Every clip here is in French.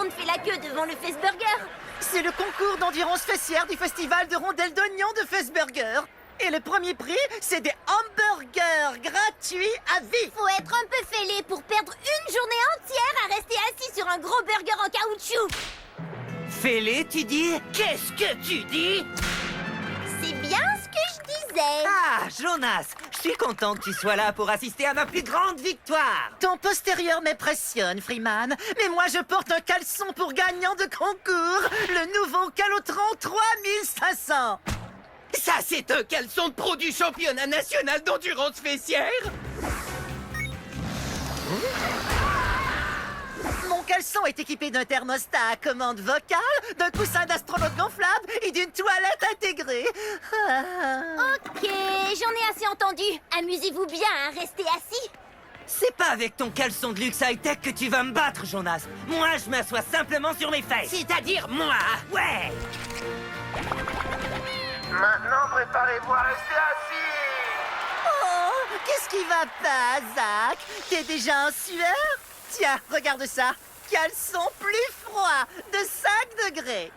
monde fait la queue devant le Festburger? C'est le concours d'endurance fessière du festival de rondelles d'oignons de Festburger. Et le premier prix, c'est des hamburgers gratuits à vie. Faut être un peu fêlé pour perdre une journée entière à rester assis sur un gros burger en caoutchouc. Fais-les, tu dis? Qu'est-ce que tu dis? C'est bien ce que je disais. Ah, Jonas, je suis content que tu sois là pour assister à ma plus grande victoire. Ton postérieur m'impressionne, Freeman. Mais moi, je porte un caleçon pour gagnant de concours. Le nouveau Calotron 3500. Ça, c'est un caleçon de pro du championnat national d'endurance fessière? Mon caleçon est équipé d'un thermostat à commande vocale, d'un coussin d'astronaute gonflable et d'une toilette intégrée. Ok, j'en ai assez entendu. Amusez-vous bien à rester assis. C'est pas avec ton caleçon de luxe high-tech que tu vas me battre, Jonas. Moi, je m'assois simplement sur mes fesses. C'est-à-dire moi? Ouais. Maintenant, préparez-vous à rester assis. Oh, qu'est-ce qui va pas, Zach? T'es déjà en sueur? Tiens, regarde ça. Caleçon plus froid, de 5 degrés.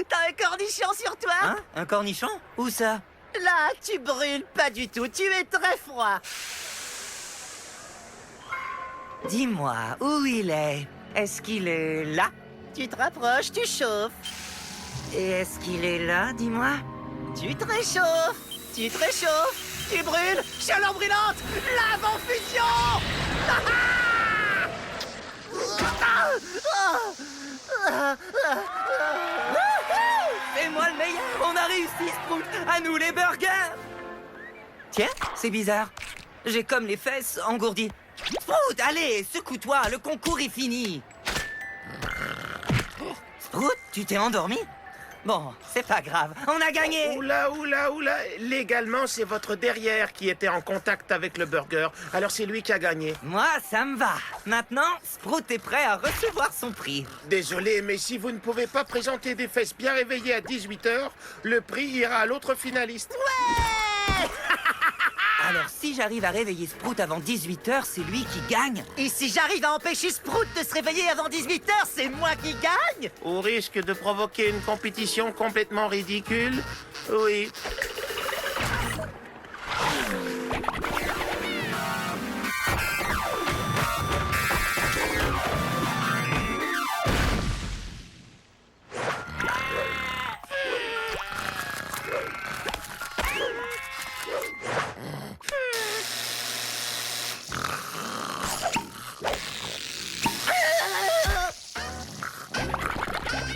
T'as un cornichon sur toi? Hein? Un cornichon? Où ça? Là, tu brûles pas du tout, tu es très froid. Dis-moi, où il est? Est-ce qu'il est là? Tu te rapproches, tu chauffes. Et est-ce qu'il est là, dis-moi? Tu te réchauffes, tu te réchauffes, tu brûles, chaleur brûlante, lave en fusion. C'est moi le meilleur! On a réussi, Sprout! À nous les burgers! Tiens, c'est bizarre. J'ai comme les fesses engourdies. Sprout, allez, secoue-toi, le concours est fini! Sprout, tu t'es endormi? Bon, c'est pas grave, on a gagné! Oula, oula, oula. Légalement, c'est votre derrière qui était en contact avec le burger. Alors c'est lui qui a gagné. Moi, ça me va. Maintenant, Sprout est prêt à recevoir son prix. Désolé, mais si vous ne pouvez pas présenter des fesses bien réveillées à 18h, le prix ira à l'autre finaliste. Alors, si j'arrive à réveiller Sprout avant 18h, c'est lui qui gagne. Et si j'arrive à empêcher Sprout de se réveiller avant 18h, c'est moi qui gagne. Au risque de provoquer une compétition complètement ridicule, oui.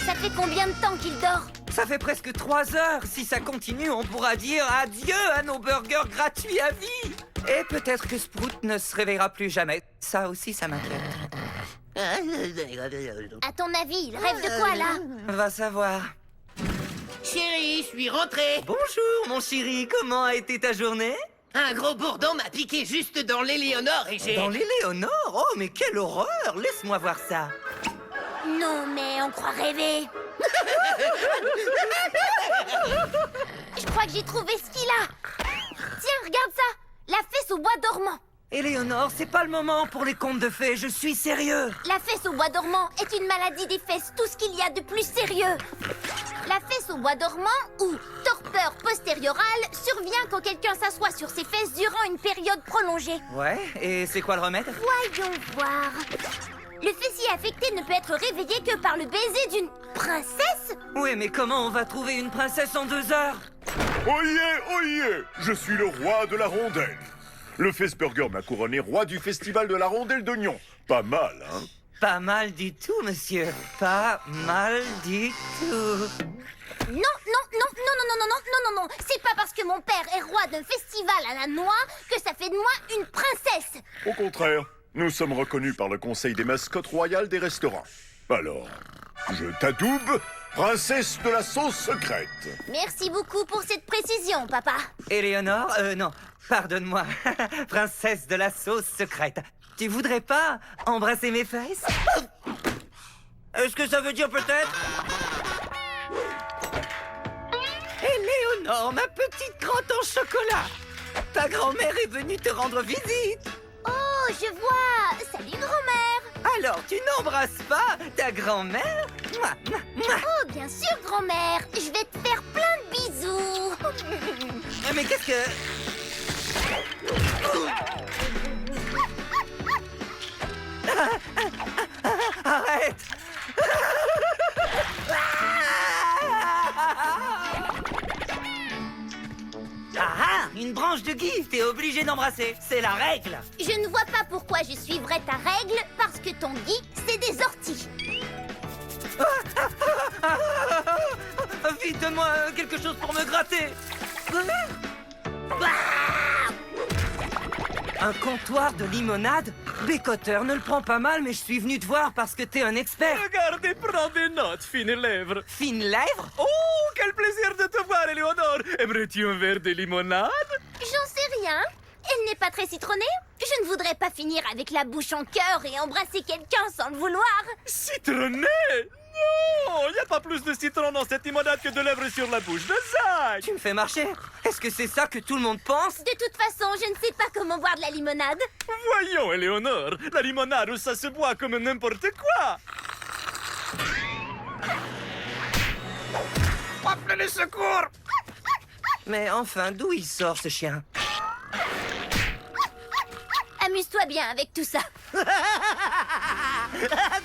Ça fait combien de temps qu'il dort? Ça fait presque 3 heures. Si ça continue, on pourra dire adieu à nos burgers gratuits à vie. Et peut-être que Sprout ne se réveillera plus jamais. Ça aussi, ça m'inquiète. À ton avis, il rêve de quoi, là? Va savoir. Chérie, je suis rentré. Bonjour, mon chéri. Comment a été ta journée? Un gros bourdon m'a piqué juste dans l'Éléonore et j'ai... Dans l'Éléonore? Oh, mais quelle horreur! Laisse-moi voir ça. Non, mais on croit rêver. Je crois que j'ai trouvé ce qu'il a. Tiens, regarde ça. La fesse au bois dormant. Éléonore, c'est pas le moment pour les contes de fées. Je suis sérieux. La fesse au bois dormant est une maladie des fesses, tout ce qu'il y a de plus sérieux. La fesse au bois dormant, ou torpeur postériorale, survient quand quelqu'un s'assoit sur ses fesses durant une période prolongée. Ouais, et c'est quoi le remède? Voyons voir. Le fessier affecté ne peut être réveillé que par le baiser d'une princesse? Oui, mais comment on va trouver une princesse en 2 heures? Oyez, oyez! Je suis le roi de la rondelle. Le Festburger m'a couronné roi du festival de la rondelle d'oignons. Pas mal, hein? Pas mal du tout, monsieur. Pas mal du tout. Non, non, non, non, non, non, non, non, non, non, non. C'est pas parce que mon père est roi d'un festival à la noix que ça fait de moi une princesse. Au contraire, nous sommes reconnus par le conseil des mascottes royales des restaurants. Alors, je t'adoube, princesse de la sauce secrète. Merci beaucoup pour cette précision, papa. Éléonore, non, pardonne-moi. Princesse de la sauce secrète. Tu voudrais pas embrasser mes fesses? Est-ce que ça veut dire peut-être? Éléonore, ma petite petite crotte en chocolat. Ta grand-mère est venue te rendre visite. Oh, je vois. Salut, grand-mère. Alors, tu n'embrasses pas ta grand-mère? Mouah, mouah, mouah. Oh, bien sûr, grand-mère. Je vais te faire plein de bisous. Mais qu'est-ce que... Arrête! Ah, une branche de gui, t'es obligé d'embrasser, c'est la règle. Je ne vois pas pourquoi je suivrais ta règle, parce que ton gui, c'est des orties. Vite, donne-moi quelque chose pour me gratter. Un comptoir de limonade? Bécoteur, ne le prends pas mal, mais je suis venu te voir parce que t'es un expert. Regardez, prends des notes, fines lèvres. Fine lèvre? Oh, quel plaisir de te voir, Éléonore. Aimerais-tu un verre de limonade? J'en sais rien. Elle n'est pas très citronnée. Je ne voudrais pas finir avec la bouche en cœur et embrasser quelqu'un sans le vouloir. Citronné? Non, il n'y a pas plus de citron dans cette limonade que de lèvres sur la bouche de Zach. Tu me fais marcher? Est-ce que c'est ça que tout le monde pense? De toute façon, je ne sais pas comment boire de la limonade. Voyons, Éléonore, la limonade, ça se boit comme n'importe quoi. Appelez les secours! Mais enfin, d'où il sort ce chien? Amuse-toi bien avec tout ça.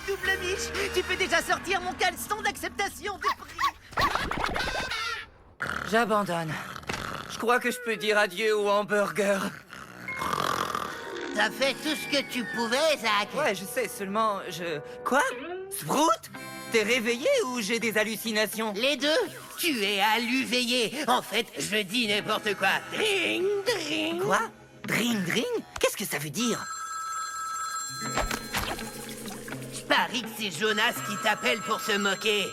Double Mich, tu peux déjà sortir mon caleçon d'acceptation de prix. J'abandonne. Je crois que je peux dire adieu au hamburger. T'as fait tout ce que tu pouvais, Zach. Ouais, je sais, seulement je... Quoi? Sprout? T'es réveillé ou j'ai des hallucinations? Les deux? Tu es à l'uveiller. En fait, je dis n'importe quoi. Dring, dring. Quoi? Dring dring? Qu'est-ce que ça veut dire? Je parie que c'est Jonas qui t'appelle pour se moquer.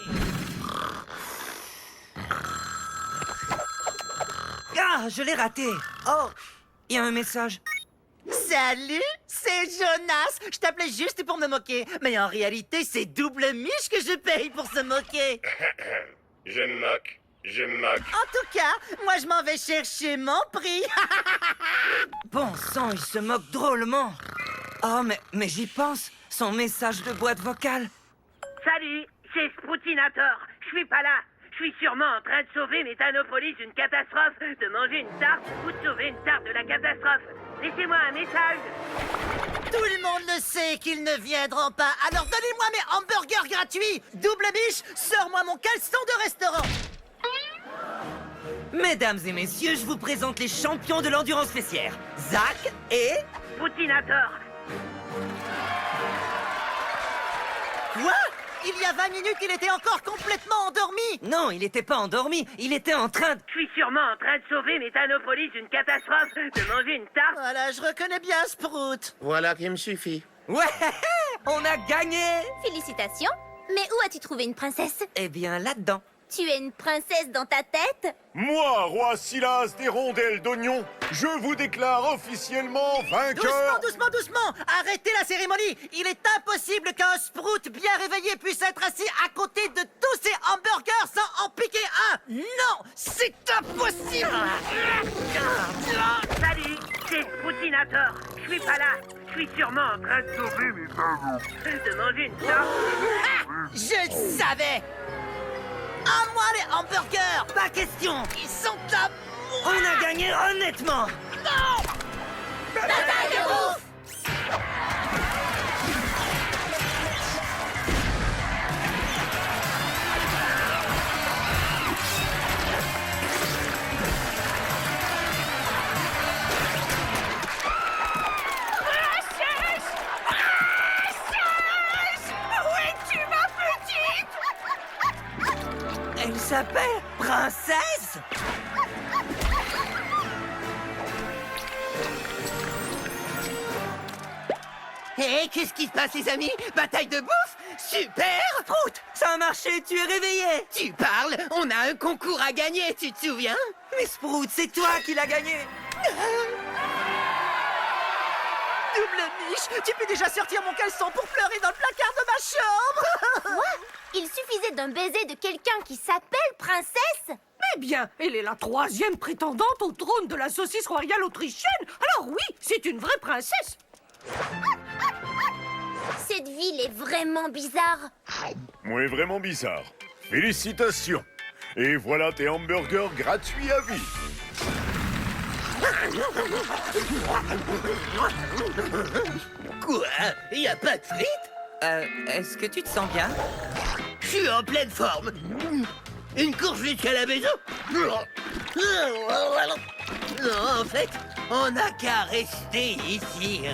Ah, je l'ai raté. Oh, il y a un message. Salut, c'est Jonas. Je t'appelais juste pour me moquer. Mais en réalité, c'est Double Mich que je paye pour se moquer. Je me moque. Je me moque. En tout cas, moi je m'en vais chercher mon prix. Bon sang, il se moque drôlement. Oh, mais j'y pense. Son message de boîte vocale. Salut, c'est Sproutinator. Je suis pas là. Je suis sûrement en train de sauver Méthanopolis d'une catastrophe, de manger une tarte ou de sauver une tarte de la catastrophe. Laissez-moi un message. Tout le monde le sait qu'ils ne viendront pas. Alors donnez-moi mes hamburgers gratuits. Double Mich, sors-moi mon caleçon de restaurant. Mesdames et messieurs, je vous présente les champions de l'endurance fessière. Zach et... Sproutinator. Quoi? Il y a 20 minutes, il était encore complètement endormi. Non, il était pas endormi. Il était en train de... Je suis sûrement en train de sauver Méthanopolis d'une catastrophe, de manger une tarte. Voilà, je reconnais bien Sprout. Voilà qui me suffit. Ouais, on a gagné. Félicitations. Mais où as-tu trouvé une princesse? Eh bien, là-dedans. Tu es une princesse dans ta tête? Moi, roi Silas des rondelles d'oignon, je vous déclare officiellement vainqueur. Doucement, doucement. Arrêtez la cérémonie. Il est impossible qu'un Sprout bien réveillé puisse être assis à côté de tous ces hamburgers sans en piquer un. Non, c'est impossible. Salut, c'est Sproutinator. Je suis pas là. Je suis sûrement en train de sauver Méthanopolis, de manger une tarte. Ah, je le savais. À moi les hamburgers. Pas question. Ils sont à On a gagné honnêtement. Bataille de bouffe! Elle s'appelle Princesse. Hé, qu'est-ce qui se passe, les amis? Bataille de bouffe? Super! Sprout, ça a marché, tu es réveillé. Tu parles? On a un concours à gagner, tu te souviens? Mais Sprout, c'est toi qui l'as gagné. Double Mich, tu peux déjà sortir mon caleçon pour pleurer dans le placard de ma chambre. Quoi? Il suffisait d'un baiser de quelqu'un qui s'appelle princesse? Mais Eh bien, elle est la 3e prétendante au trône de la saucisse royale autrichienne. Alors oui, c'est une vraie princesse. Cette ville est vraiment bizarre. Ouais, vraiment bizarre. Félicitations. Et voilà tes hamburgers gratuits à vie. Quoi? Y a pas de frites? Est-ce que tu te sens bien? Je suis en pleine forme. Une course jusqu'à la maison? Non, en fait, on n'a qu'à rester ici.